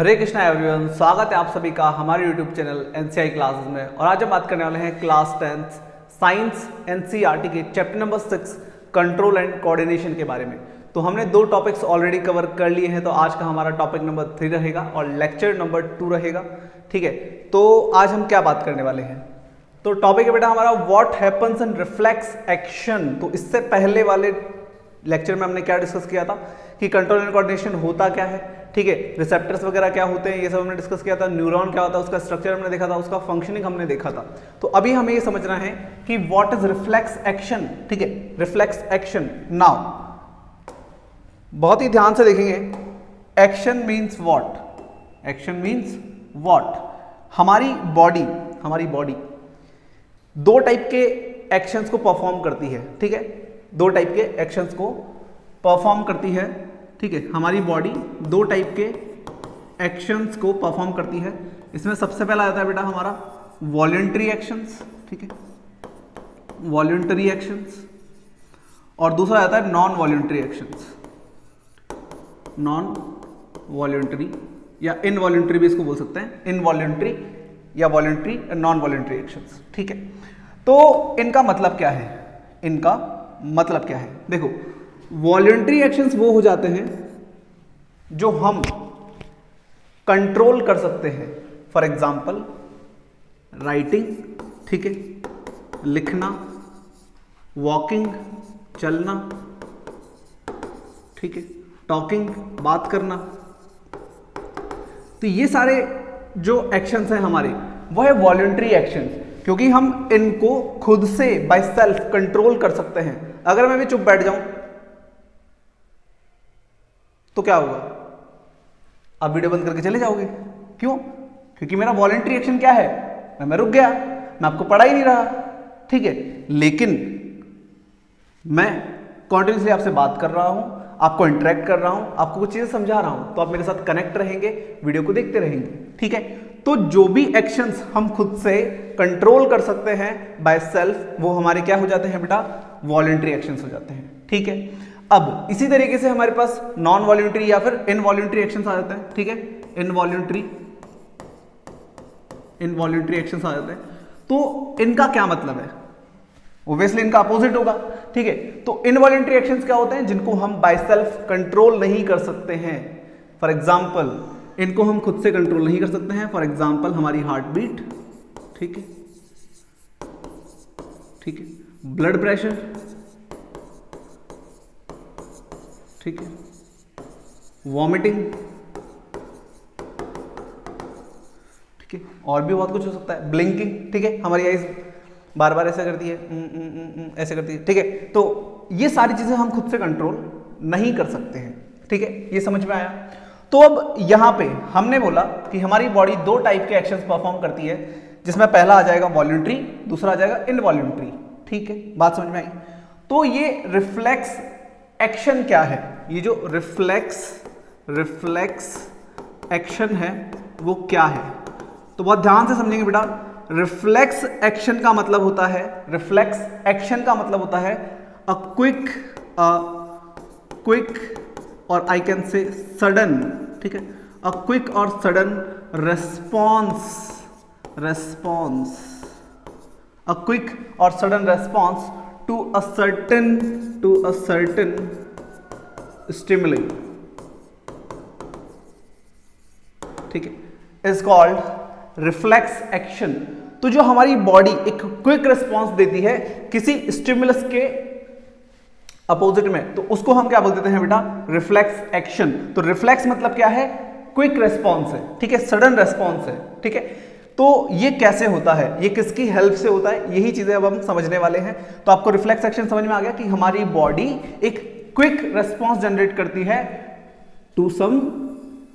हरे Krishna everyone, स्वागत है आप सभी का हमारे यूट्यूब चैनल एनसीआई क्लासेस में। और आज हम बात करने वाले हैं क्लास 10 साइंस एनसीईआरटी के chapter number 6 control and coordination के बारे में। तो हमने दो टॉपिक्स ऑलरेडी कवर कर लिए हैं, तो आज का हमारा टॉपिक नंबर 3 रहेगा और लेक्चर नंबर 2 रहेगा। ठीक है, तो आज हम क्या बात करने वाले हैं? तो टॉपिक है बेटा हमारा what happens in reflex action. तो इससे पहले वाले लेक्चर में हमने क्या डिस्कस किया था कि कंट्रोल एंड कोऑर्डिनेशन होता क्या है। ठीक है, रिसेप्टर्स वगैरह क्या होते हैं ये सब हमने डिस्कस किया था। न्यूरॉन क्या होता है, उसका स्ट्रक्चर हमने देखा था, उसका फंक्शनिंग हमने देखा था। तो अभी हमें ये समझना है कि व्हाट इज रिफ्लेक्स एक्शन। ठीक है, रिफ्लेक्स एक्शन। नाउ बहुत ही ध्यान से देखेंगे, action means what. Action means what. हमारी बॉडी दो टाइप के एक्शंस को परफॉर्म करती है। ठीक है, दो टाइप के एक्शंस को परफॉर्म करती है। ठीक है, हमारी बॉडी दो टाइप के एक्शंस को परफॉर्म करती है। इसमें सबसे पहला आता है बेटा हमारा वॉलंटरी एक्शंस। ठीक है, वॉलंटरी एक्शंस। और दूसरा आता है non voluntary actions. Non voluntary या इनवॉलंटरी भी इसको बोल सकते हैं, इनवॉलंटरी या वॉलंटरी, नॉन वॉलंटरी एक्शंस। ठीक है, तो इनका मतलब क्या है? इनका मतलब क्या है? देखो, वॉलंटरी एक्शंस वो हो जाते हैं जो हम कंट्रोल कर सकते हैं। फॉर एग्जाम्पल राइटिंग, ठीक है, लिखना, वॉकिंग, चलना, ठीक है, टॉकिंग, बात करना। तो ये सारे जो एक्शंस हैं हमारे, वो है वॉलंटरी एक्शन, क्योंकि हम इनको खुद से बाय सेल्फ कंट्रोल कर सकते हैं। अगर मैं भी चुप बैठ जाऊं तो क्या होगा? आप वीडियो बंद करके चले जाओगे। क्यों? क्योंकि मेरा वॉलंटरी एक्शन क्या है? मैं रुक गया, मैं आपको पढ़ा ही नहीं रहा। ठीक है, लेकिन मैं कॉन्टिन्यूसली आपसे बात कर रहा हूं, आपको इंटरेक्ट कर रहा हूं, आपको कुछ चीजें समझा रहा हूं, तो आप मेरे साथ कनेक्ट रहेंगे, वीडियो को देखते रहेंगे। ठीक है, तो जो भी एक्शंस हम खुद से कंट्रोल कर सकते हैं बाय सेल्फ, वो हमारे क्या हो जाते हैं बेटा? वॉलंटरी एक्शंस हो जाते हैं। ठीक है, अब इसी तरीके से हमारे पास नॉन वॉलंटरी या फिर इनवॉलंटरी एक्शंस आ जाते हैं। ठीक है, इनवॉलंटरी एक्शंस आ जाते हैं। तो इनका क्या मतलब है? ओब्वियसली इनका अपोजिट होगा। ठीक है, तो इनवॉलंटरी एक्शंस क्या होते हैं? जिनको हम बाय सेल्फ कंट्रोल नहीं कर सकते हैं। फॉर एग्जाम्पल, इनको हम खुद से कंट्रोल नहीं कर सकते हैं। फॉर एग्जाम्पल हमारी हार्ट बीट, ठीक है, ठीक है, ब्लड प्रेशर, ठीक है, वॉमिटिंग, ठीक है, और भी बहुत कुछ हो सकता है। ब्लिंकिंग, ठीक है, हमारी आईज बार बार ऐसा करती है, ऐसे करती है। ठीक है, तो ये सारी चीजें हम खुद से कंट्रोल नहीं कर सकते हैं। ठीक है, ये समझ में आया? तो अब यहां पे हमने बोला कि हमारी बॉडी दो टाइप के एक्शंस परफॉर्म करती है, जिसमें पहला आ जाएगा वॉलंटरी, दूसरा आ जाएगा इनवॉलंटरी। ठीक है, बात समझ में आई? तो ये रिफ्लेक्स एक्शन क्या है? ये जो रिफ्लेक्स एक्शन है वो क्या है? तो बहुत ध्यान से समझेंगे बेटा। रिफ्लेक्स एक्शन का मतलब होता है, रिफ्लेक्स एक्शन का मतलब होता है अ क्विक और आई कैन से सडन, ठीक है, अ क्विक और सडन रेस्पॉन्स, अ क्विक और sudden response to a certain stimuli, ठीक है, इज कॉल्ड रिफ्लेक्स एक्शन। तो जो हमारी बॉडी एक क्विक रिस्पॉन्स देती है किसी स्टिमुलस के अपोजिट में, तो उसको हम क्या बोल देते हैं बेटा? Reflex action. तो रिफ्लेक्स मतलब क्या है? क्विक रिस्पॉन्स है, ठीक है, सडन रिस्पॉन्स है। ठीक है, तो ये कैसे होता है, ये किसकी हेल्प से होता है, यही चीजें अब हम समझने वाले हैं। तो आपको रिफ्लेक्स एक्शन समझ में आ गया कि हमारी बॉडी एक क्विक रिस्पॉन्स जनरेट करती है टू सम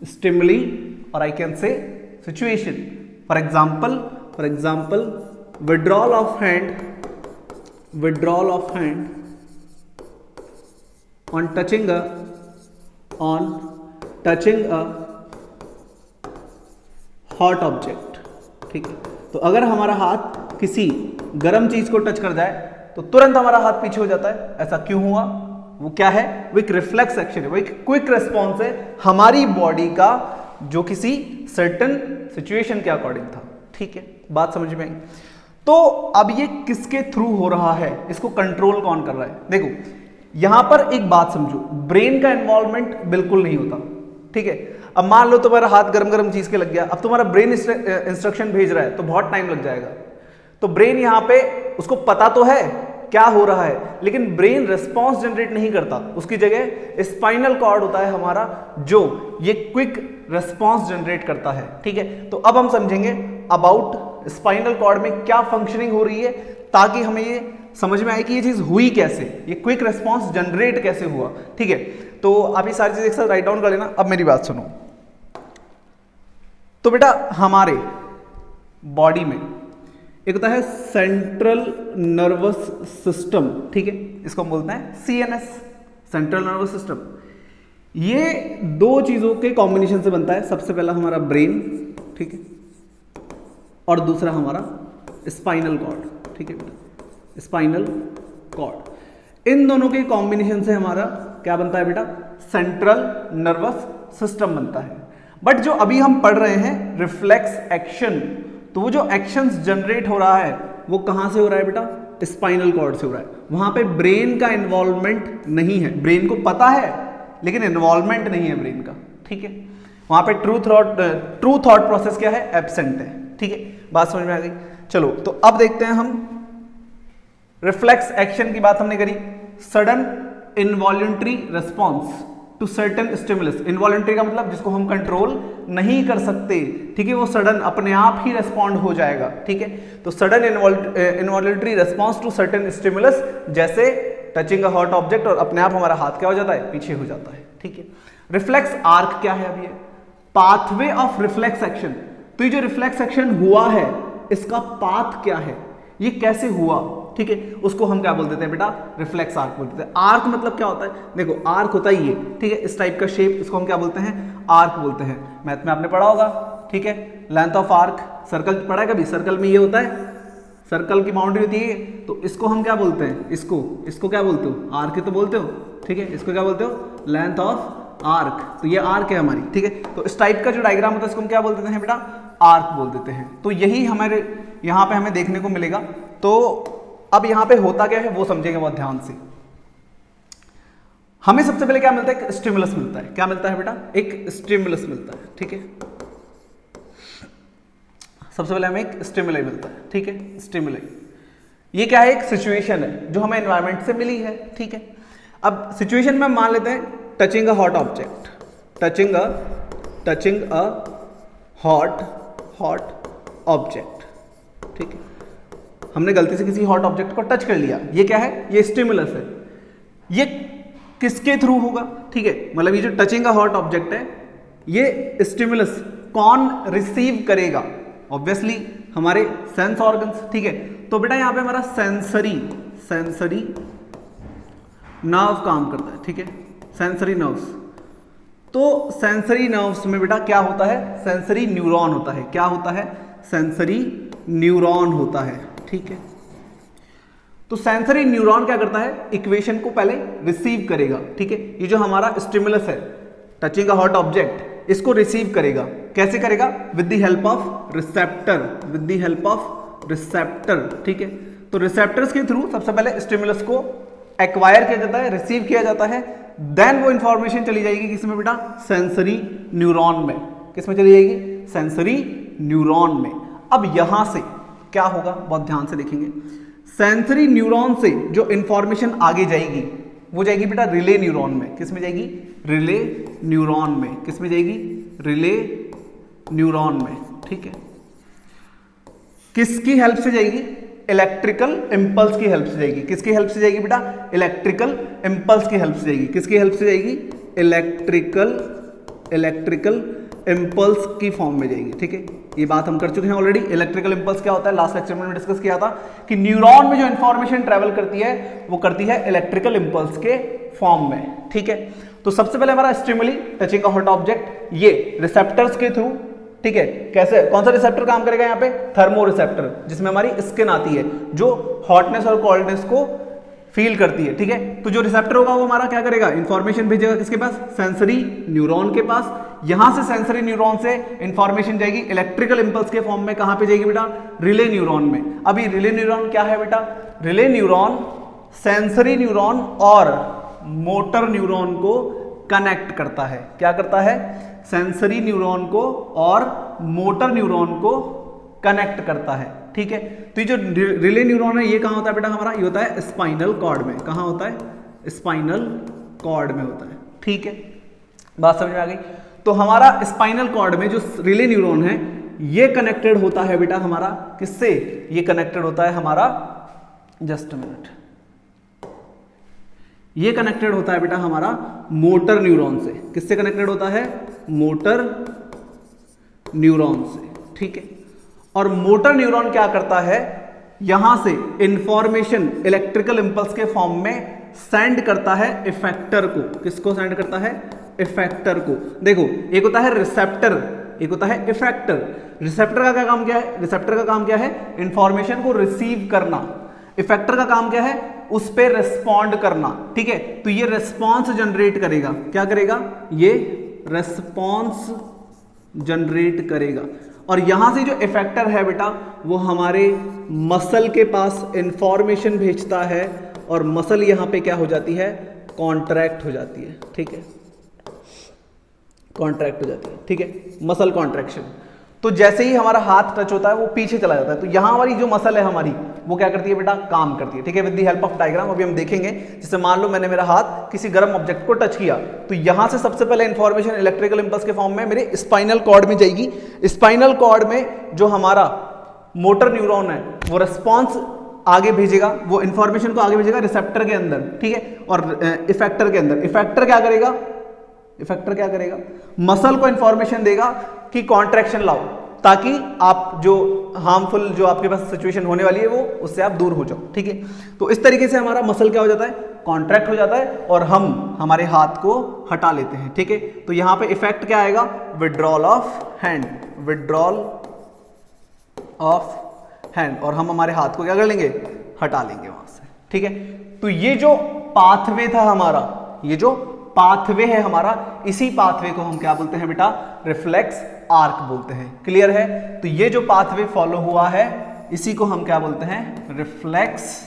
स्टिमुली और I can say situation. For example withdrawal of hand on touching a hot object। ठीक है, तो अगर हमारा हाथ किसी गर्म चीज को टच कर जाए तो तुरंत हमारा हाथ पीछे हो जाता है। ऐसा क्यों हुआ? वो क्या है? वो एक रिफ्लेक्स एक्शन है, वो एक क्विक रिस्पॉन्स है हमारी बॉडी का जो किसी सर्टेन सिचुएशन के अकॉर्डिंग था। ठीक है, बात समझ में आई। तो अब ये किसके थ्रू हो रहा है, इसको कंट्रोल कौन कर रहा है? देखो यहां पर एक बात समझो, ब्रेन का इन्वॉल्वमेंट बिल्कुल नहीं होता। ठीक है, अब मान लो तुम्हारा हाथ गरम गरम चीज के लग गया, अब तुम्हारा ब्रेन इंस्ट्रक्शन भेज रहा है तो बहुत टाइम लग जाएगा। तो ब्रेन यहां पे उसको पता तो है क्या हो रहा है, लेकिन ब्रेन रिस्पॉन्स जनरेट नहीं करता, उसकी जगह स्पाइनल कॉर्ड होता है हमारा जो ये क्विक रिस्पॉन्स जनरेट करता है। ठीक है, तो अब हम समझेंगे अबाउट स्पाइनल कॉर्ड में क्या फंक्शनिंग हो रही है, ताकि हमें ये समझ में आए कि ये चीज हुई कैसे, ये क्विक रिस्पॉन्स जनरेट कैसे हुआ। ठीक है, तो आप ये सारी चीज एक साथ राइट डाउन कर लेना। अब मेरी बात सुनो, तो बेटा हमारे बॉडी में एक होता है सेंट्रल नर्वस सिस्टम। ठीक है, इसको हम बोलते हैं सीएनएस, सेंट्रल नर्वस सिस्टम। ये दो चीजों के कॉम्बिनेशन से बनता है, सबसे पहला हमारा ब्रेन, ठीक है, और दूसरा हमारा स्पाइनल कॉर्ड। ठीक है, स्पाइनल कॉर्ड, इन दोनों के कॉम्बिनेशन से हमारा क्या बनता है बेटा? सेंट्रल नर्वस सिस्टम बनता है। बट जो अभी हम पढ़ रहे हैं रिफ्लेक्स एक्शन, तो वो जो एक्शंस जनरेट हो रहा है वो कहां से हो रहा है बेटा? स्पाइनल कॉर्ड से हो रहा है। वहां पे ब्रेन का इन्वॉल्वमेंट नहीं है, ब्रेन को पता है लेकिन इन्वॉल्वमेंट नहीं है ब्रेन का। ठीक है, वहां पे ट्रू थॉट प्रोसेस क्या है? एब्सेंट है। ठीक है, बात समझ में आ गई। चलो तो अब देखते हैं हम रिफ्लेक्स एक्शन की बात हमने करी, sudden involuntary response to certain stimulus. Involuntary का मतलब जिसको हम कंट्रोल नहीं कर सकते। ठीक है, वो सडन अपने आप ही रिस्पॉन्ड हो जाएगा। ठीक है, तो sudden involuntary response to certain stimulus, जैसे टचिंग अ हॉट ऑब्जेक्ट और अपने आप हमारा हाथ क्या हो जाता है? पीछे हो जाता है। ठीक है, रिफ्लेक्स आर्क क्या है? अब ये पाथवे ऑफ रिफ्लेक्स एक्शन। तो ये जो रिफ्लेक्स एक्शन हुआ है इसका पाथ क्या है, ये कैसे हुआ? ठीक है, उसको हम क्या बोल देते हैं बेटा? रिफ्लेक्स आर्क बोल देते हैं। आर्क मतलब क्या होता है? देखो आर्क होता है ये, ठीक है, इस टाइप का शेप, इसको हम क्या बोलते हैं? आर्क बोलते हैं। मैथ में आपने पढ़ा होगा। ठीक है, लेंथ ऑफ आर्क, सर्कल पढ़ा है कभी? सर्कल में ये होता है, सर्कल की बाउंड्री होती है, तो इसको हम क्या बोलते हैं? इसको क्या बोलते हो? आर्क ही तो बोलते हो। ठीक है, इसको क्या बोलते हो? Length of arc. तो ये आर्क है हमारी। ठीक है, तो इस टाइप का जो डायग्राम होता है इसको हम क्या बोल देते हैं बेटा? आर्क बोल देते हैं। तो यही हमारे यहां पे हमें देखने को मिलेगा। तो अब यहां पे होता क्या है वो समझेंगे बहुत ध्यान से। हमें सबसे पहले क्या मिलता है? एक स्टिमुलस मिलता है। क्या मिलता है बेटा? एक स्टिमुलस मिलता है। ठीक है, सबसे पहले हमें एक स्टिमुलाई मिलता है। ठीक है, स्टिमुलाई ये क्या है? एक सिचुएशन है जो हमें एनवायरमेंट से मिली है। ठीक है, अब सिचुएशन में मान लेते हैं touching a hot object, touching a hot object. ठीक है, हमने गलती से किसी हॉट ऑब्जेक्ट को टच कर लिया, ये क्या है? ये स्टिमुलस है। ये किसके थ्रू होगा? ठीक है, मतलब ये जो टचिंग अ हॉट ऑब्जेक्ट है, ये स्टिमुलस कौन रिसीव करेगा? ऑब्वियसली हमारे सेंस ऑर्गन्स। ठीक है, तो बेटा यहां पे हमारा सेंसरी नर्व काम करता है। ठीक है, सेंसरी नर्व्स। तो सेंसरी नर्व्स में बेटा क्या होता है? सेंसरी न्यूरॉन होता है। क्या होता है? सेंसरी न्यूरॉन होता है। ठीक है, तो सेंसरी न्यूरॉन क्या करता है? इक्वेशन को पहले रिसीव करेगा। ठीक है, ये जो हमारा स्टिमुलस है टचिंग अ हॉट ऑब्जेक्ट, इसको रिसीव करेगा। कैसे करेगा? With the help of receptor. ठीक है, तो रिसेप्टर्स के थ्रू सबसे पहले स्टिमुलस को एक्वायर किया जाता है, रिसीव किया जाता है, देन वो इंफॉर्मेशन चली जाएगी किसमें बेटा? सेंसरी न्यूरॉन में। किसमें चली जाएगी? सेंसरी न्यूरॉन में। अब यहां से क्या होगा? बहुत ध्यान से देखेंगे। सेंसरी न्यूरॉन से जो इंफॉर्मेशन आगे जाएगी वो जाएगी बेटा रिले न्यूरॉन में। किसमें जाएगी? रिले न्यूरॉन में। किसमें जाएगी? रिले न्यूरॉन में। ठीक है, किसकी हेल्प से जाएगी? इलेक्ट्रिकल इंपल्स की हेल्प से जाएगी। किसकी हेल्प से जाएगी बेटा? इलेक्ट्रिकल इंपल्स की हेल्प से जाएगी। किसकी हेल्प से जाएगी? इलेक्ट्रिकल इंपल्स की फॉर्म में जाएगी। ठीक है, ये बात हम कर चुके हैं ऑलरेडी। इलेक्ट्रिकल इंपल्स क्या होता है? लास्ट लेक्चर में डिस्कस किया था कि न्यूरॉन में जो इंफॉर्मेशन ट्रेवल करती है वो करती है इलेक्ट्रिकल इंपल्स के फॉर्म में। ठीक है, तो सबसे पहले हमारा stimuli touching a hot object, ये रिसेप्टर्स के थ्रू। ठीक है, कैसे? कौन सा रिसेप्टर काम करेगा यहाँ पे? थर्मो रिसेप्टर, जिसमें हमारी स्किन आती है जो हॉटनेस और कोल्डनेस को फील करती है। ठीक है, तो जो रिसेप्टर होगा वो हमारा क्या करेगा? इंफॉर्मेशन भेजेगा किसके पास? सेंसरी न्यूरॉन के पास। यहां से सेंसरी न्यूरॉन से इंफॉर्मेशन जाएगी इलेक्ट्रिकल इंपल्स के फॉर्म में, कहां पे जाएगी बेटा, रिले न्यूरॉन में। अभी रिले न्यूरॉन क्या है बेटा, रिले न्यूरॉन सेंसरी न्यूरॉन और मोटर न्यूरॉन को कनेक्ट करता है। क्या करता है, सेंसरी न्यूरॉन को और मोटर न्यूरॉन को कनेक्ट करता है, ठीक है। तो ये जो रिले न्यूरॉन है ये कहां होता है बेटा हमारा, ये होता है स्पाइनल कॉर्ड में। कहां होता है, स्पाइनल कॉर्ड में होता है, ठीक है। बात समझ में आ गई। तो हमारा स्पाइनल कॉर्ड में जो रिले न्यूरॉन है ये कनेक्टेड होता है बेटा हमारा किससे, ये कनेक्टेड होता है हमारा, जस्ट अ मिनट, ये कनेक्टेड होता है बेटा हमारा मोटर न्यूरॉन से। किससे कनेक्टेड होता है, मोटर न्यूरॉन से, ठीक है। और मोटर न्यूरॉन क्या करता है, यहां से इंफॉर्मेशन इलेक्ट्रिकल इंपल्स के फॉर्म में सेंड करता है इफेक्टर को। किसको सेंड करता है, इफेक्टर को। देखो एक होता है रिसेप्टर, एक होता है इफेक्टर। रिसेप्टर का क्या काम क्या है, रिसेप्टर का काम क्या है, इंफॉर्मेशन को रिसीव करना। इफेक्टर का काम क्या है, उस पर रिस्पॉन्ड करना, ठीक है। तो ये रिस्पॉन्स जनरेट करेगा, क्या करेगा, ये रिस्पॉन्स जनरेट करेगा। और यहां से जो इफेक्टर है बेटा वो हमारे मसल के पास इंफॉर्मेशन भेजता है और मसल यहां पे क्या हो जाती है, कॉन्ट्रैक्ट हो जाती है, ठीक है, कॉन्ट्रैक्ट हो जाती है, ठीक है, मसल कॉन्ट्रैक्शन। तो जैसे ही हमारा हाथ टच होता है वो पीछे चला जाता है। तो यहां वाली जो मसल है हमारी वो क्या करती है बेटा, काम करती है, ठीक है, with the help of diagram. अभी हम देखेंगे, जैसे मान लो मैंने मेरा हाथ किसी गर्म ऑब्जेक्ट को टच किया तो यहां से सबसे पहले इंफॉर्मेशन इलेक्ट्रिकल इंपल्स के फॉर्म में मेरे स्पाइनल कॉर्ड में जाएगी। स्पाइनल कॉर्ड में जो हमारा मोटर न्यूरॉन है वो रिस्पॉन्स आगे भेजेगा, वो इंफॉर्मेशन को आगे भेजेगा रिसेप्टर के अंदर, ठीक है, और इफेक्टर के अंदर। इफेक्टर क्या करेगा, इफेक्टर क्या करेगा, मसल को इंफॉर्मेशन देगा कि कॉन्ट्रैक्शन लाओ, ताकि आप जो हार्मफुल जो आपके पास सिचुएशन होने वाली है वो उससे आप दूर हो जाओ, ठीक है। तो इस तरीके से हमारा मसल क्या हो जाता है, कॉन्ट्रैक्ट हो जाता है और हम हमारे हाथ को हटा लेते हैं, ठीक है। तो यहां पे इफेक्ट क्या आएगा, withdrawal of hand, withdrawal of hand, और हम हमारे हाथ को क्या कर लेंगे, हटा लेंगे वहां से, ठीक है। तो ये जो पाथवे था हमारा, ये जो पाथवे है हमारा, इसी पाथवे को हम क्या बोलते हैं बेटा, रिफ्लेक्स आर्क बोलते हैं। क्लियर है। तो ये जो पाथवे फॉलो हुआ है इसी को हम क्या बोलते हैं, रिफ्लेक्स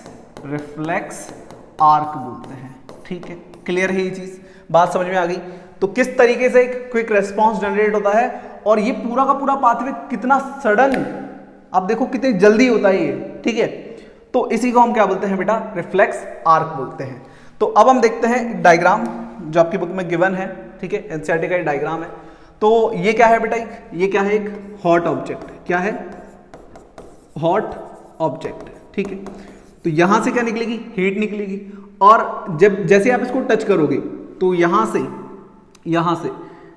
आर्क बोलते हैं, ठीक है। क्लियर है ये चीज, बात समझ में आ गई। तो किस तरीके से एक क्विक रेस्पॉन्स जनरेट होता है और ये पूरा का पूरा पाथवे कितना सडन, आप देखो कितनी जल्दी होता है ये, ठीक है। तो इसी को हम क्या बोलते हैं बेटा, रिफ्लेक्स आर्क बोलते हैं। तो अब हम देखते हैं डायग्राम जो आपकी बुक में गिवन है, ठीक है, एनसीईआरटी का डायग्राम है। तो ये क्या है बेटा, ये क्या है, एक हॉट ऑब्जेक्ट, क्या है, हॉट ऑब्जेक्ट, ठीक है। तो यहां से क्या निकलेगी, हीट निकलेगी, और जब जैसे आप इसको टच करोगे तो यहां से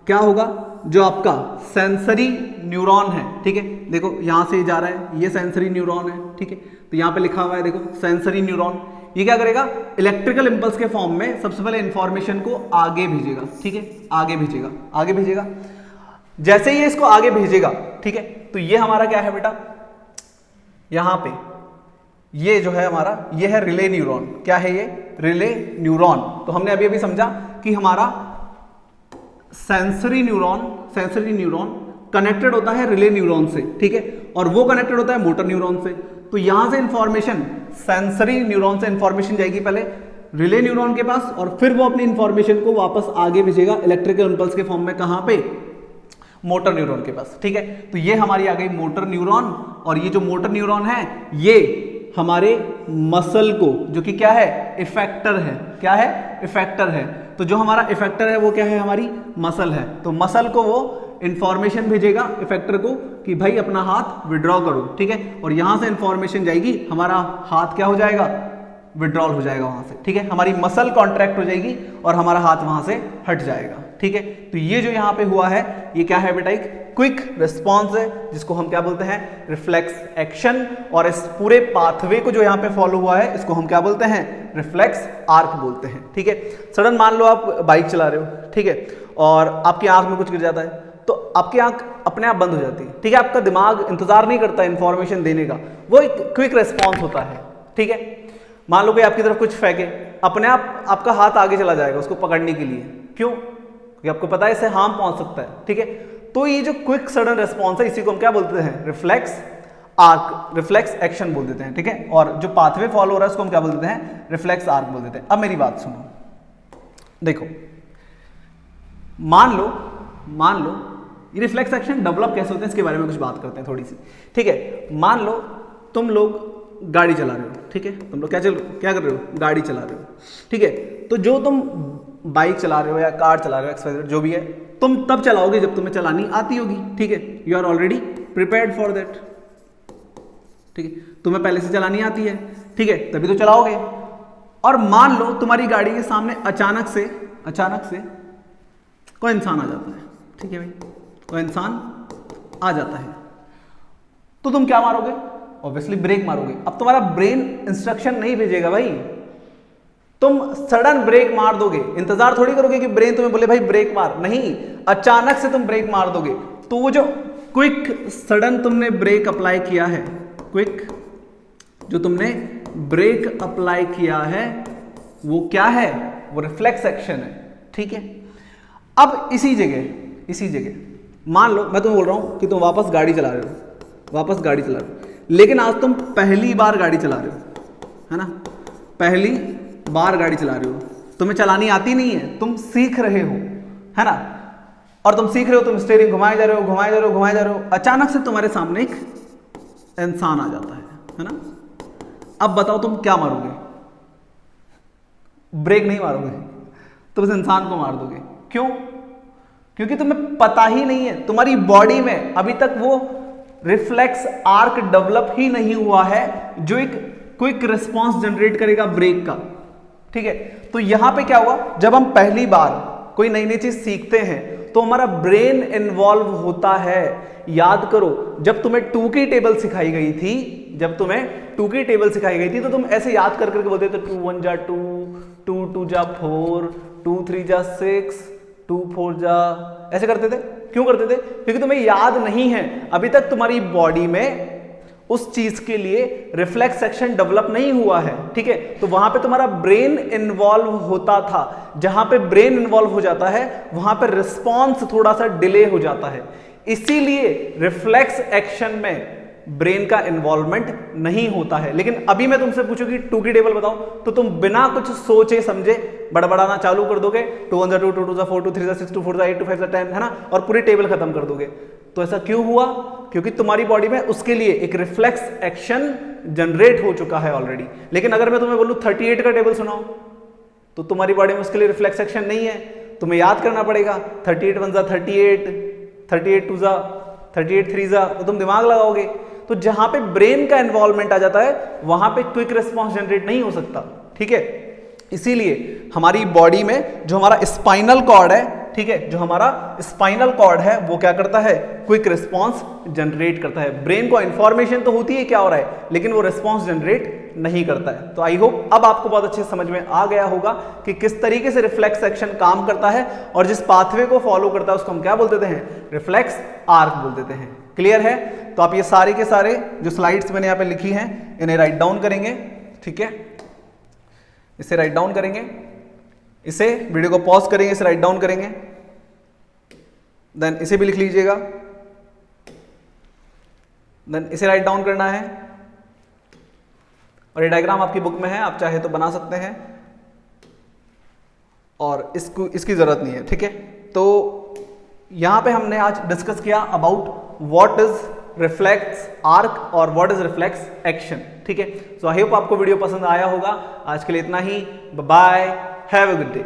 क्या होगा, जो आपका सेंसरी न्यूरॉन है, ठीक है, देखो यहां से जा रहा है, ये सेंसरी न्यूरॉन है, ठीक है। तो यहां पे लिखा हुआ है देखो सेंसरी न्यूरॉन, ये क्या करेगा, इलेक्ट्रिकल इंपल्स के फॉर्म में सबसे पहले इंफॉर्मेशन को आगे भेजेगा, ठीक है, आगे भेजेगा। जैसे ही इसको आगे भेजेगा, ठीक है, तो ये हमारा क्या है बेटा, यहां पे ये जो है हमारा, ये है रिले न्यूरॉन। क्या है ये, रिले न्यूरॉन। तो हमने अभी समझा कि हमारा सेंसरी न्यूरॉन कनेक्टेड होता है रिले न्यूरॉन से, ठीक है, और वो कनेक्टेड होता है मोटर न्यूरॉन से। तो यहां से इंफॉर्मेशन, सेंसरी न्यूरॉन से इंफॉर्मेशन जाएगी पहले रिले न्यूरॉन के पास, और फिर वो अपनी इंफॉर्मेशन को वापस आगे भेजेगा इलेक्ट्रिकल इंपल्स के फॉर्म में, कहां पे, मोटर न्यूरॉन के पास, ठीक है। तो ये हमारी आ गई मोटर न्यूरॉन, और ये जो मोटर न्यूरॉन है ये हमारे मसल को, जो कि क्या है, इफेक्टर है, क्या है, इफेक्टर है। तो जो हमारा इफेक्टर है वो क्या है, हमारी मसल है। तो मसल को वो इंफॉर्मेशन भेजेगा इफेक्टर को कि भाई अपना हाथ विड्रॉ करो, ठीक है, और यहां से इंफॉर्मेशन जाएगी, हमारा हाथ क्या हो जाएगा, विड्रॉल हो जाएगा वहां से, ठीक है, हमारी मसल कॉन्ट्रैक्ट हो जाएगी और हमारा हाथ वहां से हट जाएगा, ठीक है। तो ये जो यहां पे हुआ है ये क्या है बेटा, एक क्विक रिस्पॉन्स है, जिसको हम क्या बोलते हैं, रिफ्लेक्स एक्शन। और इस पूरे पाथवे को जो यहां पे फॉलो हुआ है इसको हम क्या बोलते हैं, रिफ्लेक्स आर्क बोलते हैं, ठीक है। सडन मान लो आप बाइक चला रहे हो, ठीक है, और आपकी आंख में कुछ गिर जाता है तो आपकी आंख अपने आप बंद हो जाती है, ठीक है, आपका दिमाग इंतजार नहीं करता इंफॉर्मेशन देने का, वो एक क्विक रिस्पॉन्स होता है, ठीक है। मान लो कि आपकी तरफ कुछ फेंके, अपने आप आपका हाथ आगे चला जाएगा उसको पकड़ने के लिए, क्यों, क्योंकि आपको पता है इससे हार्म पहुंच सकता है, ठीक है। तो ये जो क्विक सडन रिस्पॉन्स है इसी को हम क्या बोलते हैं, रिफ्लेक्स आर्क, रिफ्लेक्स एक्शन बोल देते हैं, ठीक है। और जो पाथवे फॉलो हो रहा है उसको हम क्या बोल देते हैं, रिफ्लेक्स आर्क बोल देते हैं। अब मेरी बात सुनो, देखो मान लो ये रिफ्लेक्स एक्शन डेवलप कैसे होते हैं इसके बारे में कुछ बात करते हैं थोड़ी सी, ठीक है। मान लो तुम लोग गाड़ी चला रहे हो, ठीक है, तुम लोग क्या कर रहे हो, गाड़ी चला रहे हो, ठीक है। तो जो तुम बाइक चला रहे हो या कार चला रहे हो, एक्सवाइजेड जो भी है, तुम तब चलाओगे जब तुम्हें चलानी आती होगी, ठीक है। You are already prepared for that, ठीक है, तुम्हें पहले से चलानी आती है, ठीक है, तभी तो चलाओगे। और मान लो तुम्हारी गाड़ी के सामने अचानक से कोई इंसान आ जाता है, ठीक है भाई, कोई इंसान आ जाता है, तो तुम क्या मारोगे, ऑब्वियसली ब्रेक मारोगे। अब तुम्हारा ब्रेन इंस्ट्रक्शन नहीं भेजेगा भाई, तुम सडन ब्रेक मार दोगे, इंतजार थोड़ी करोगे कि ब्रेन तुम्हें बोले भाई ब्रेक मार, नहीं, अचानक से तुम ब्रेक मार दोगे। तो वो जो क्विक सडन तुमने ब्रेक अप्लाई किया है, क्विक जो तुमने ब्रेक अप्लाई किया है वो क्या है, वो रिफ्लेक्स एक्शन है, ठीक है। अब इसी जगह मान लो मैं तुम्हें बोल रहा हूं कि तुम वापस गाड़ी चला रहे हो, लेकिन आज तुम पहली बार गाड़ी चला रहे हो, है ना, पहली बार गाड़ी चला रहे हो, तुम्हें चलानी आती नहीं है, तुम सीख रहे हो, है ना, और तुम सीख रहे हो, तुम स्टीयरिंग घुमाए जा रहे हो, अचानक से तुम्हारे सामने एक इंसान आ जाता है ना। अब बताओ तुम क्या मारोगे, ब्रेक नहीं मारोगे, तुम इस इंसान को मार दोगे। क्यों? क्योंकि तुम्हें पता ही नहीं है, तुम्हारी बॉडी में अभी तक वो रिफ्लेक्स आर्क डेवलप ही नहीं हुआ है जो एक क्विक रिस्पॉन्स जनरेट करेगा ब्रेक का, ठीक है। तो यहां पे क्या हुआ, जब हम पहली बार कोई नई चीज सीखते हैं तो हमारा ब्रेन इन्वॉल्व होता है। याद करो, जब तुम्हें 2 की टेबल सिखाई गई थी, तो तुम ऐसे याद करके बोलते थे 2 1 जा 2, 2 2 जा 4, 2 3 जा 6, 2 4 जा, ऐसे करते थे। क्यों करते थे? क्योंकि तुम्हें याद नहीं है, अभी तक तुम्हारी बॉडी में उस चीज के लिए रिफ्लेक्स एक्शन डेवलप नहीं हुआ है, ठीक है। तो वहां पे तुम्हारा ब्रेन इन्वॉल्व होता था, जहां पे ब्रेन इन्वॉल्व हो जाता है वहां पे रिस्पॉन्स थोड़ा सा डिले हो जाता है, इसीलिए रिफ्लेक्स एक्शन में ब्रेन का इन्वॉल्वमेंट नहीं होता है। लेकिन अभी मैं तुमसे पूछूं कि 2 की टेबल बताओ, तो तुम बिना कुछ सोचे समझे बड़बड़ाना चालू कर दोगे, 2 1 जा 2, 2 2 जा 4, 2 3 जा 6, 2 4 जा 8, 2 5 जा 10, है ना, और पूरी टेबल खत्म कर दोगे। तो ऐसा क्यों हुआ? क्योंकि तुम्हारी बॉडी में उसके लिए एक रिफ्लेक्स एक्शन जनरेट हो चुका है ऑलरेडी। लेकिन अगर मैं तुम्हें बोलूं 38 का टेबल सुनाओ, तो तुम्हारी बॉडी में उसके लिए रिफ्लेक्स एक्शन नहीं है, तुम्हें याद करना पड़ेगा 38 1 जा 38, 38 2 जा 38 3 जा, तो तुम दिमाग लगाओगे। तो जहां पे ब्रेन का इन्वॉल्वमेंट आ जाता है वहां पे क्विक रिस्पॉन्स जनरेट नहीं हो सकता, ठीक है। इसीलिए हमारी बॉडी में जो हमारा स्पाइनल कॉर्ड है, ठीक है, जो हमारा स्पाइनल कॉर्ड है वो क्या करता है, क्विक रिस्पॉन्स जनरेट करता है। ब्रेन को इंफॉर्मेशन तो होती है क्या हो रहा है, लेकिन वो रिस्पॉन्स जनरेट नहीं करता है। तो आई होप अब आपको बहुत अच्छे समझ में आ गया होगा कि किस तरीके से रिफ्लेक्स एक्शन काम करता है, और जिस पाथवे को फॉलो करता है उसको हम क्या बोल देते हैं, रिफ्लेक्स आर्क बोल देते हैं। क्लियर है? तो आप ये सारे के सारे जो स्लाइड्स मैंने यहाँ पे लिखी हैं इन्हें राइट डाउन करेंगे, ठीक है, इसे राइट डाउन करेंगे, इसे वीडियो को पॉज करेंगे, इसे राइट डाउन करेंगे, देन इसे भी लिख लीजिएगा, देन इसे राइट डाउन करना है, और ये डायग्राम आपकी बुक में है, आप चाहे तो बना सकते हैं, और इसकी जरूरत नहीं है, ठीक है। तो यहां पे हमने आज डिस्कस किया about what is reflex arc और व्हाट इज रिफ्लेक्स एक्शन, ठीक है। सो आई होप आपको वीडियो पसंद आया होगा। आज के लिए इतना ही, bye, have a good day.